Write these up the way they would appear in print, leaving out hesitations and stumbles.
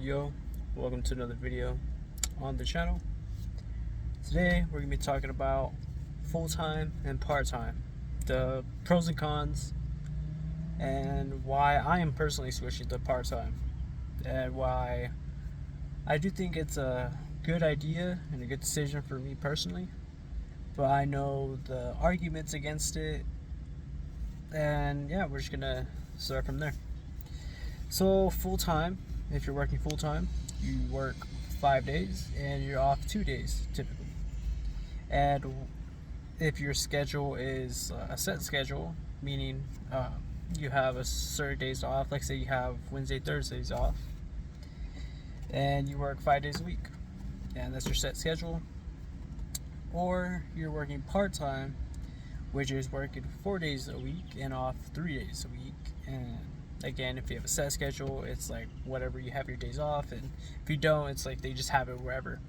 Yo, welcome to another video on the channel. Today we're going to be talking about full-time and part-time, the pros and cons, and why I am personally switching to part-time, and why I do think it's a good idea and a good decision for me personally, but I know the arguments against it, and yeah, we're just going to start from there. So full-time, if you're working full-time, you work 5 days and you're off 2 days typically. And if your schedule is a set schedule, meaning you have a certain days off, like say you have Wednesday, Thursdays off, and you work 5 days a week, and that's your set schedule. Or you're working part-time, which is working 4 days a week and off 3 days a week. And again, if you have a set schedule, it's like whatever you have your days off, and if you don't, it's like they just have it wherever.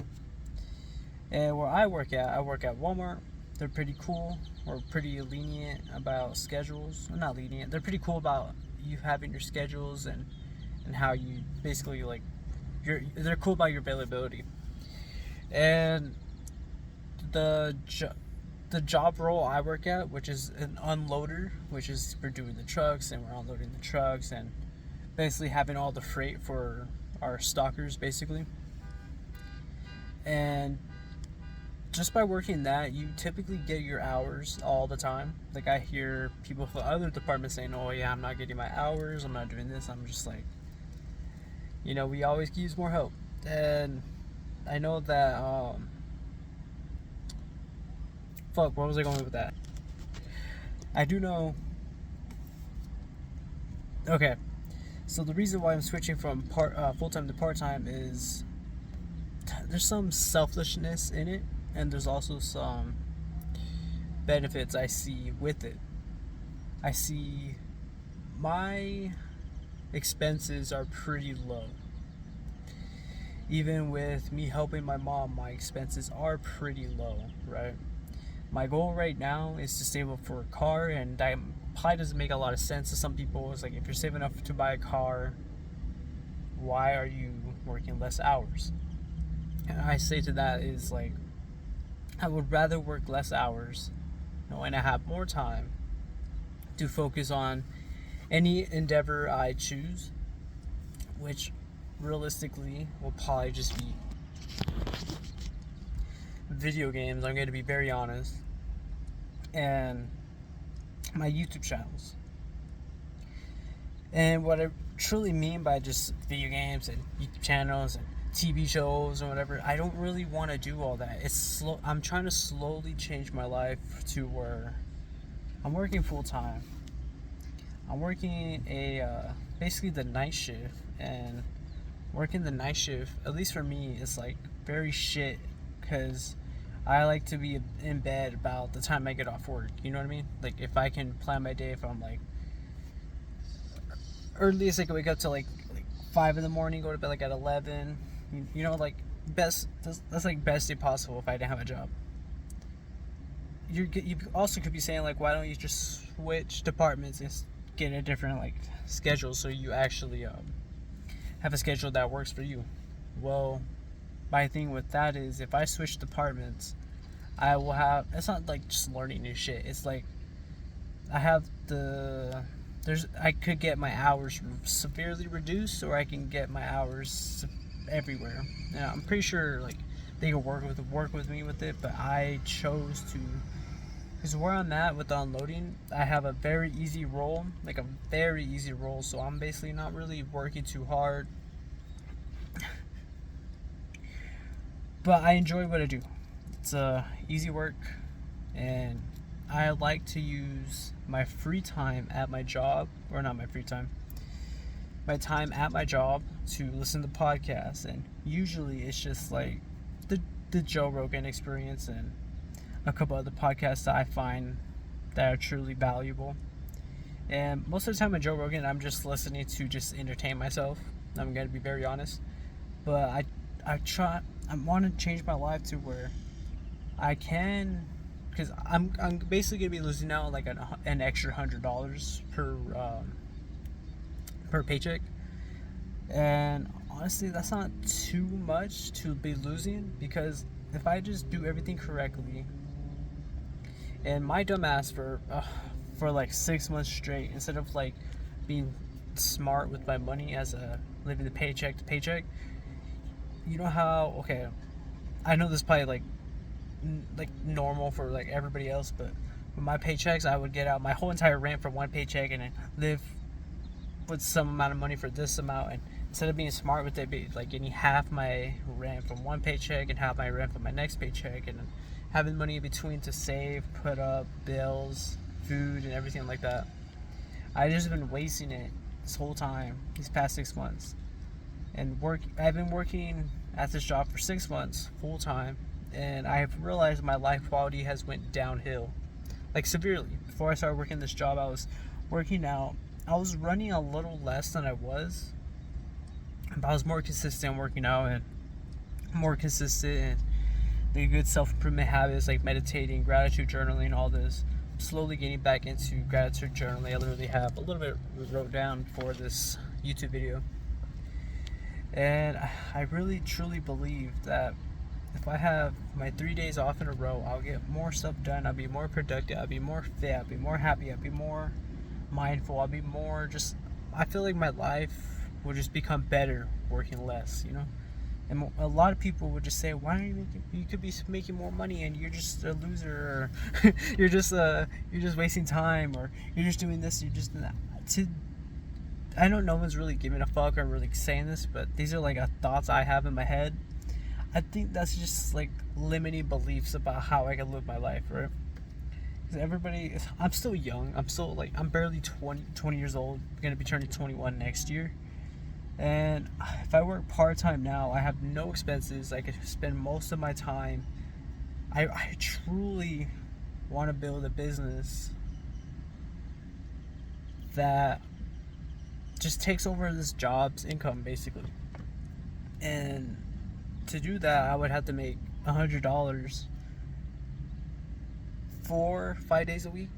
And where I work at Walmart. They're pretty cool, or pretty lenient about schedules. Well, not lenient, they're pretty cool about you having your schedules and how you basically like they're cool about your availability. And the job role I work at, which is an unloader, which is we're doing the trucks and we're unloading the trucks and basically having all the freight for our stockers basically. And just by working that, you typically get your hours all the time. Like I hear people from other departments saying, "Oh yeah, I'm not getting my hours, I'm not doing this." I'm just like, we always could use more help. And I know that fuck, where was I going with that? I do know. Okay, so the reason why I'm switching from full-time to part-time is there's some selfishness in it, and there's also some benefits I see with it. I see my expenses are pretty low. Even with me helping my mom, my expenses are pretty low, right? My goal right now is to save up for a car, and that probably doesn't make a lot of sense to some people. It's like, if you're saving enough to buy a car, why are you working less hours? And I say to that is like, I would rather work less hours knowing I have more time to focus on any endeavor I choose, which realistically will probably just be video games. I'm going to be very honest. And my YouTube channels. And what I truly mean by just video games and YouTube channels and TV shows or whatever, I don't really want to do all that. It's slow. I'm trying to slowly change my life to where I'm working full time. I'm working basically the night shift, and working the night shift, at least for me, is like very shit, because I like to be in bed about the time I get off work. You know what I mean? Like, if I can plan my day, if I'm like earliest I can wake up to like 5 in the morning, go to bed like at 11. Like best. That's like best day possible if I didn't have a job. You also could be saying like, why don't you just switch departments and get a different like schedule, so you actually have a schedule that works for you. Well, my thing with that is, if I switch departments, I will have, it's not like just learning new shit. It's like I could get my hours severely reduced, or I can get my hours everywhere. Now, I'm pretty sure like they could work with me with it, but I chose to, because where I'm at with the unloading, I have a very easy role, so I'm basically not really working too hard. But I enjoy what I do. It's easy work, and I like to use my free time at my job, or not my free time, my time at my job, to listen to podcasts. And usually it's just like the Joe Rogan Experience and a couple other podcasts that I find that are truly valuable. And most of the time with Joe Rogan, I'm just listening to just entertain myself. I'm going to be very honest. But I want to change my life to where I can, because I'm basically going to be losing out like an extra $100 per paycheck. And honestly, that's not too much to be losing, because if I just do everything correctly, and my dumbass for like 6 months straight, instead of like being smart with my money as a living the paycheck to paycheck, you know how, okay, I know this is probably like normal for like everybody else, but with my paychecks, I would get out my whole entire rent for one paycheck and then live with some amount of money for this amount, and instead of being smart with it, be like getting half my rent from one paycheck and half my rent from my next paycheck, and then having money in between to save, put up bills, food, and everything like that. I just been wasting it this whole time, these past 6 months. And I've been working at this job for 6 months full time, and I have realized my life quality has went downhill, like severely. Before I started working this job, I was working out. I was running a little less than I was, but I was more consistent working out and more consistent and the good self-improvement habits like meditating, gratitude journaling, all this. I'm slowly getting back into gratitude journaling. I literally have a little bit wrote down for this YouTube video. And I really truly believe that if I have my 3 days off in a row, I'll get more stuff done. I'll be more productive. I'll be more fit. I'll be more happy. I'll be more mindful. I'll be more just, I feel like my life will just become better working less, you know? And a lot of people would just say, why are you making, you could be making more money and you're just a loser, or you're just wasting time, or you're just doing this, you're just doing that. I know no one's really giving a fuck or really saying this, but these are like thoughts I have in my head. I think that's just like limiting beliefs about how I can live my life, right? Because I'm still young. I'm barely 20 years old. I'm going to be turning 21 next year. And if I work part-time now, I have no expenses. I could spend most of my time. I truly want to build a business that just takes over this job's income, basically. And to do that, I would have to make $100 4-5 days a week,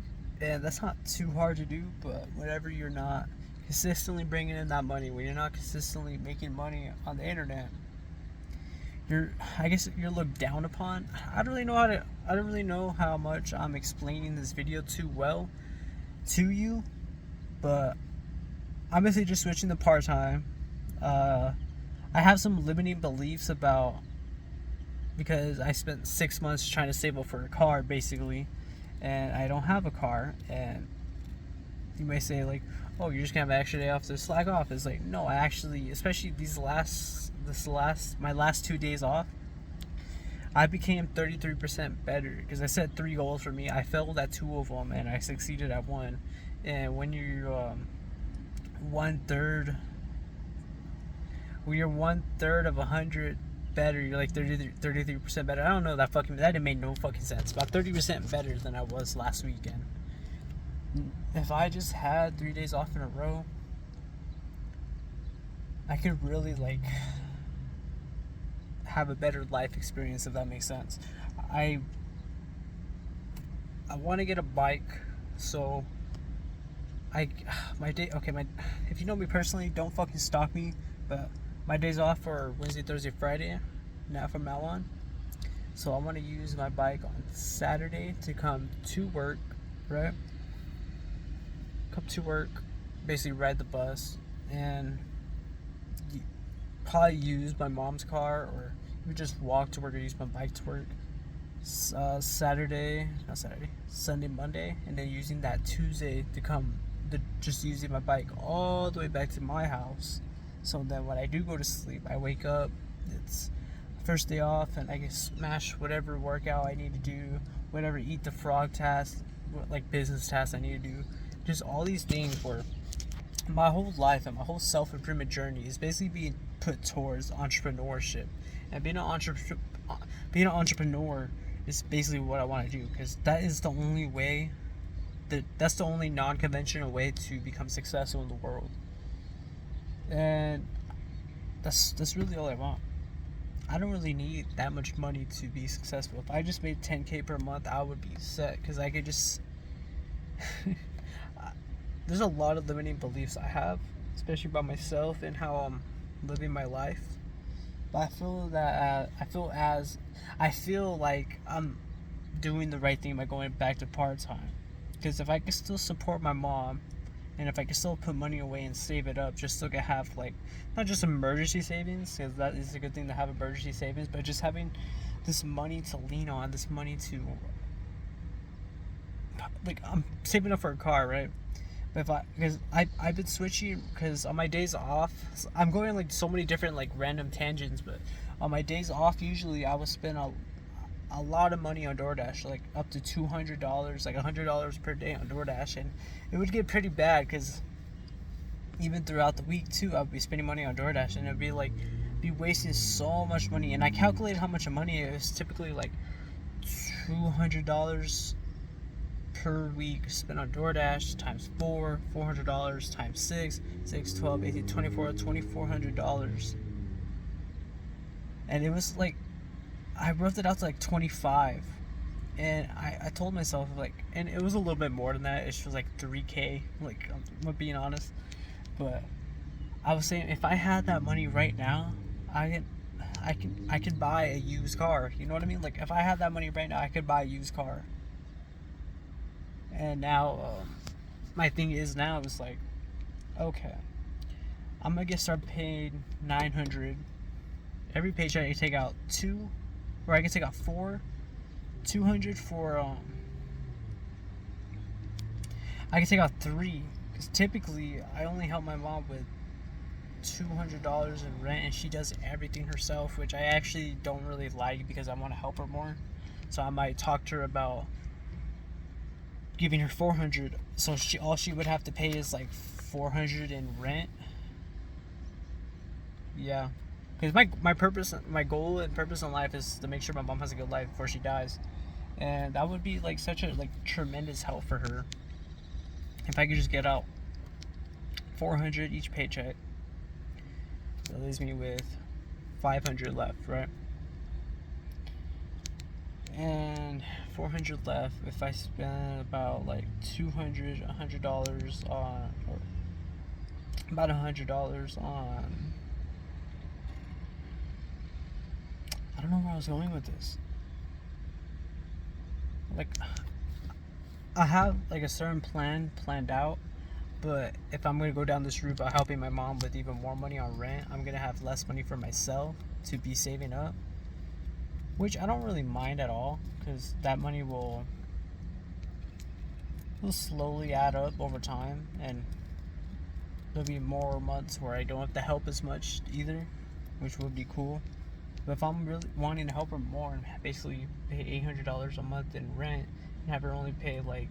and that's not too hard to do. But whenever you're not consistently bringing in that money, when you're not consistently making money on the internet, I guess you're looked down upon. I don't really know how much I'm explaining this video too well to you, but I'm basically just switching to part-time. I have some limiting beliefs because I spent 6 months trying to save up for a car, basically, and I don't have a car. And you may say, like, oh, you're just gonna have an extra day off to slack off. It's like, no, I actually, especially my last 2 days off, I became 33% better, because I set 3 goals for me. I failed at 2 of them and I succeeded at 1. And when you're one third of 100 better, you're like 33% better. I don't know, that didn't make no fucking sense. About 30% better than I was last weekend. If I just had 3 days off in a row, I could really like have a better life experience, if that makes sense. I want to get a bike, so if you know me personally, don't fucking stalk me, but my days off are Wednesday, Thursday, Friday, now from now on. So I want to use my bike on Saturday to come to work, right? Come to work, basically ride the bus, and probably use my mom's car, or even just walk to work or use my bike to work. Sunday, Monday, and then using that Tuesday just using my bike all the way back to my house. So then when I do go to sleep, I wake up, it's first day off, and I can smash whatever workout I need to do, whatever eat the frog task, like business tasks I need to do. Just all these things where my whole life and my whole self-improvement journey is basically being put towards entrepreneurship. And being an entrepreneur is basically what I want to do, because that is the only way, that's the only non-conventional way to become successful in the world. And that's really all I want. I don't really need that much money to be successful. If I just made $10K per month, I would be set, because I could just there's a lot of limiting beliefs I have, especially about myself and how living my life. But I feel like I'm doing the right thing by going back to part time. Because if I can still support my mom, and if I can still put money away and save it up, just so I can have like not just emergency savings, because that is a good thing to have emergency savings, but just having this money to lean on, this money to like I'm saving up for a car, right? But I've been switching because on my days off, I'm going like so many different like random tangents, but on my days off usually I would spend a lot of money on DoorDash, like up to $200, like $100 per day on DoorDash, and it would get pretty bad because even throughout the week too, I would be spending money on DoorDash, and it'd be like be wasting so much money. And I calculated how much money it was typically like $200 per week spent on DoorDash times 4, $400 times 6, 12, 18, 24, $2,400, and it was like I roughed it out to like 25, and I told myself like, and it was a little bit more than that. It was like 3K, like I'm being honest, but I was saying if I had that money right now, I could buy a used car. You know what I mean? Like if I had that money right now, I could buy a used car. And now, my thing is now it's like, okay, I'm gonna start paid $900 every paycheck. I take out 2, or I can take out 4, $200 for I can take out 3, because typically I only help my mom with $200 in rent, and she does everything herself, which I actually don't really like because I want to help her more. So I might talk to her about giving her $400, so all she would have to pay is like $400 in rent. Yeah, because my goal and purpose in life is to make sure my mom has a good life before she dies, and that would be like such a like tremendous help for her if I could just get out $400 each paycheck. That leaves me with $500 left, right? And $400 left. If I spend about like $100 on, or about $100 on, I don't know where I was going with this. Like, I have like a certain plan planned out, but if I'm gonna go down this route by helping my mom with even more money on rent, I'm gonna have less money for myself to be saving up, which I don't really mind at all, because that money will slowly add up over time, and there'll be more months where I don't have to help as much either, which would be cool. But if I'm really wanting to help her more and basically pay $800 a month in rent and have her only pay like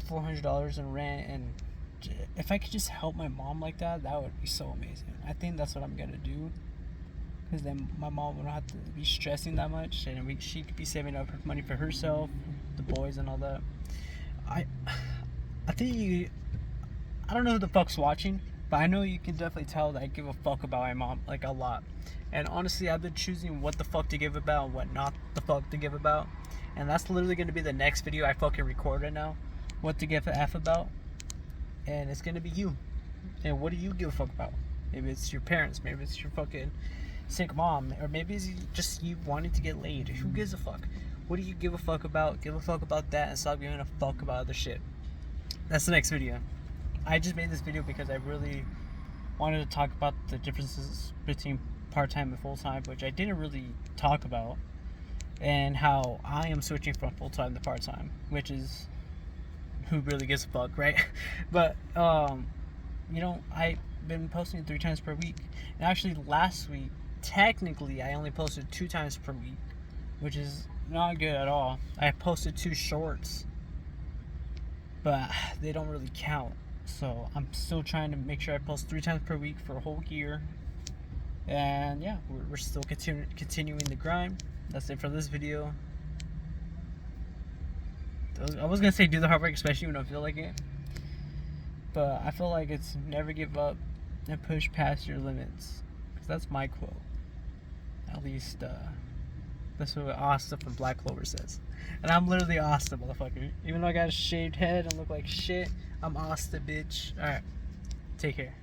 $400 in rent, and if I could just help my mom like that, that would be so amazing. I think that's what I'm gonna do, because then my mom won't have to be stressing that much, and she could be saving up money for herself, the boys, and all that. I think I don't know who the fuck's watching, but I know you can definitely tell that I give a fuck about my mom, like a lot. And honestly, I've been choosing what the fuck to give about and what not the fuck to give about. And that's literally going to be the next video I fucking record right now. What to give a F about. And it's going to be you. And what do you give a fuck about? Maybe it's your parents. Maybe it's your fucking sick mom. Or maybe it's just you wanting to get laid. Who gives a fuck? What do you give a fuck about? Give a fuck about that and stop giving a fuck about other shit. That's the next video. I just made this video because I really wanted to talk about the differences between part-time and full-time, which I didn't really talk about, and how I am switching from full-time to part-time, which is who really gives a fuck, right? But you know, I've been posting 3 times per week, and actually last week technically I only posted 2 times per week, which is not good at all. I posted 2 shorts, but they don't really count. So I'm still trying to make sure I post 3 times per week for a whole year. And yeah, we're still continuing the grind. That's it for this video. I was gonna say do the hard work, especially when I feel like it, but I feel like it's never give up and push past your limits, because that's my quote. At least that's what Asta from Black Clover says. And I'm literally Asta, motherfucker. Even though I got a shaved head and look like shit, I'm Asta, bitch. Alright, take care.